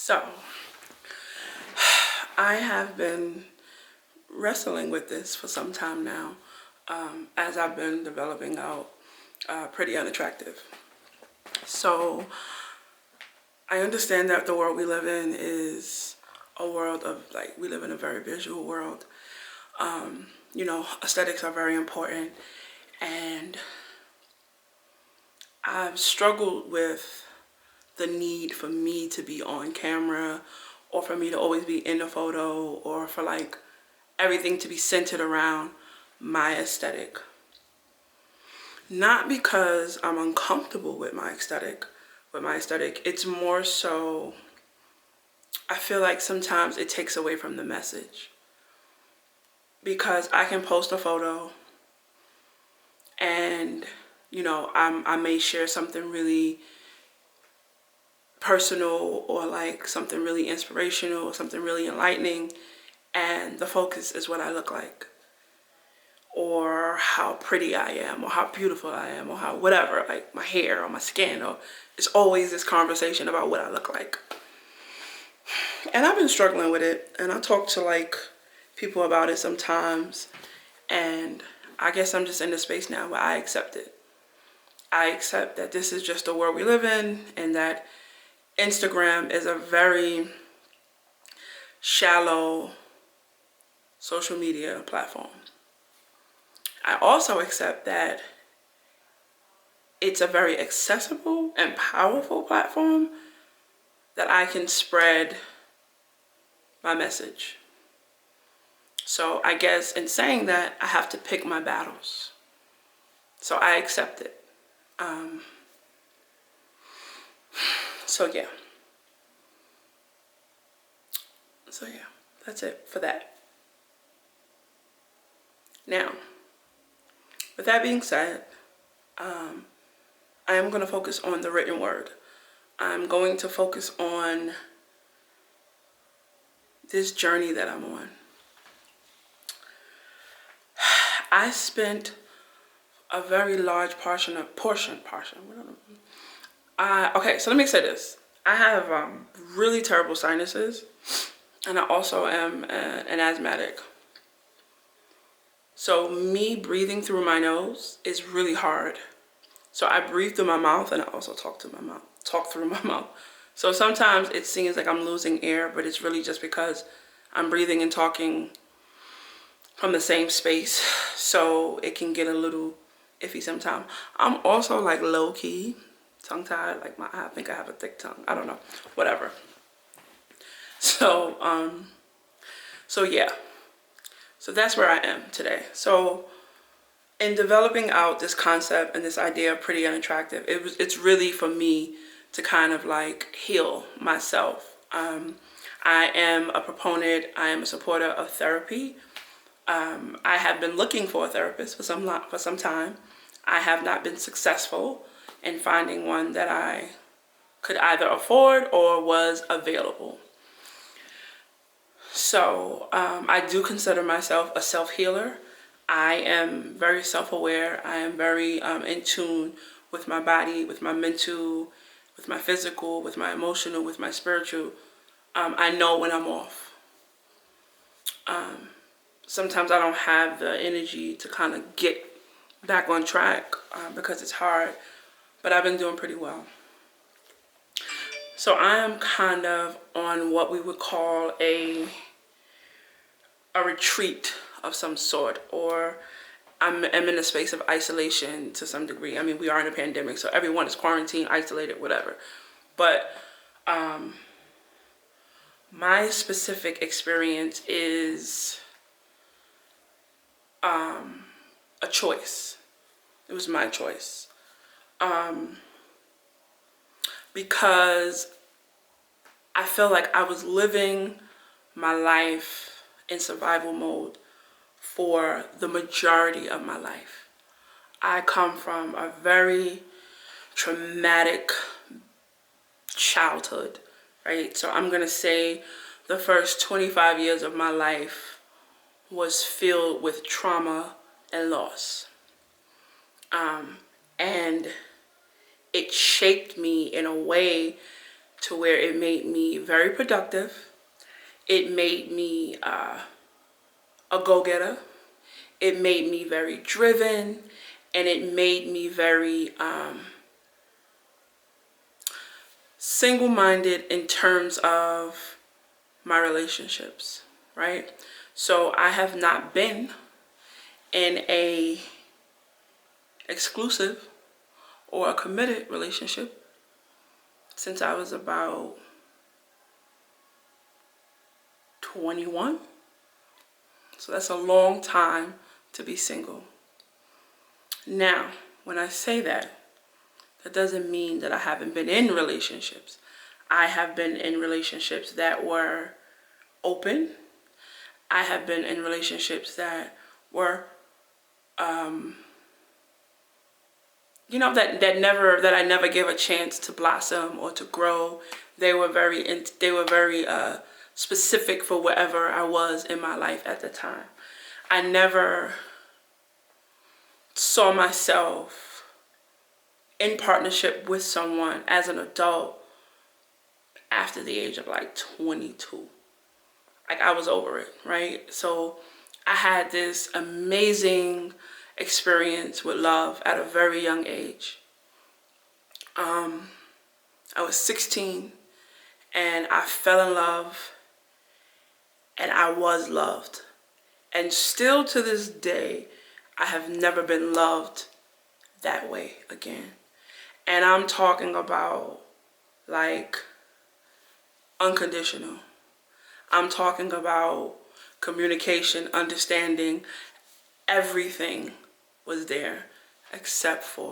So, I have been wrestling with this for some time now, as I've been developing out Pretty Unattractive. So, I understand that the world we live in is a world of, like, we live in a very visual world. You know, aesthetics are very important, and I've struggled with the need for me to be on camera, or for me to always be in a photo, or for like everything to be centered around my aesthetic. Not because I'm uncomfortable with my aesthetic, it's more so I feel like sometimes it takes away from the message. Because I can post a photo and, you know, I may share something really personal, or like something really inspirational, or something really enlightening, and the focus is what I look like, or how pretty I am, or how beautiful I am, or how whatever, like my hair or my skin, or it's always this conversation about what I look like. And I've been struggling with it, and I talk to like people about it sometimes, and I guess I'm just in the space now where I accept it. I accept that this is just the world we live in, and that Instagram is a very shallow social media platform. I also accept that it's a very accessible and powerful platform that I can spread my message. So I guess in saying that, I have to pick my battles. So I accept it. So yeah, that's it for that. Now, with that being said, I am going to focus on the written word. I'm going to focus on this journey that I'm on. I spent a very large portion. Okay, so let me say this. I have really terrible sinuses, and I also am an asthmatic. So me breathing through my nose is really hard. So I breathe through my mouth, and I also talk through my mouth. So sometimes it seems like I'm losing air, but it's really just because I'm breathing and talking from the same space. So it can get a little iffy sometimes. I'm also like low key tongue-tied, like I think I have a thick tongue. I don't know, whatever. So yeah. So that's where I am today. So in developing out this concept and this idea of Pretty Unattractive, it's really for me to kind of like heal myself. I am a proponent, I am a supporter of therapy. I have been looking for a therapist for some time. I have not been successful in finding one that I could either afford or was available. So I do consider myself a self-healer. I am very self-aware. I am very in tune with my body, with my mental, with my physical, with my emotional, with my spiritual. I know when I'm off. Sometimes I don't have the energy to kind of get back on track because it's hard, but I've been doing pretty well. So I am kind of on what we would call a retreat of some sort, or I'm in a space of isolation to some degree. I mean, we are in a pandemic, so everyone is quarantined, isolated, whatever. But my specific experience is a choice. It was my choice. Because I feel like I was living my life in survival mode for the majority of my life. I come from a very traumatic childhood, right? So I'm going to say the first 25 years of my life was filled with trauma and loss. And it shaped me in a way to where it made me very productive. It made me a go-getter. It made me very driven, and it made me very single-minded in terms of my relationships, right? So I have not been in a exclusive or a committed relationship since I was about 21. So that's a long time to be single. Now, when I say that, that doesn't mean that I haven't been in relationships. I have been in relationships that were open. I have been in relationships that were, that I never gave a chance to blossom or to grow. They were very specific for wherever I was in my life at the time. I never saw myself in partnership with someone as an adult after the age of like 22. Like, I was over it, right? So I had this amazing experience with love at a very young age. I was 16 and I fell in love and I was loved. And still to this day, I have never been loved that way again. And I'm talking about like unconditional. I'm talking about communication, understanding. Everything was there except for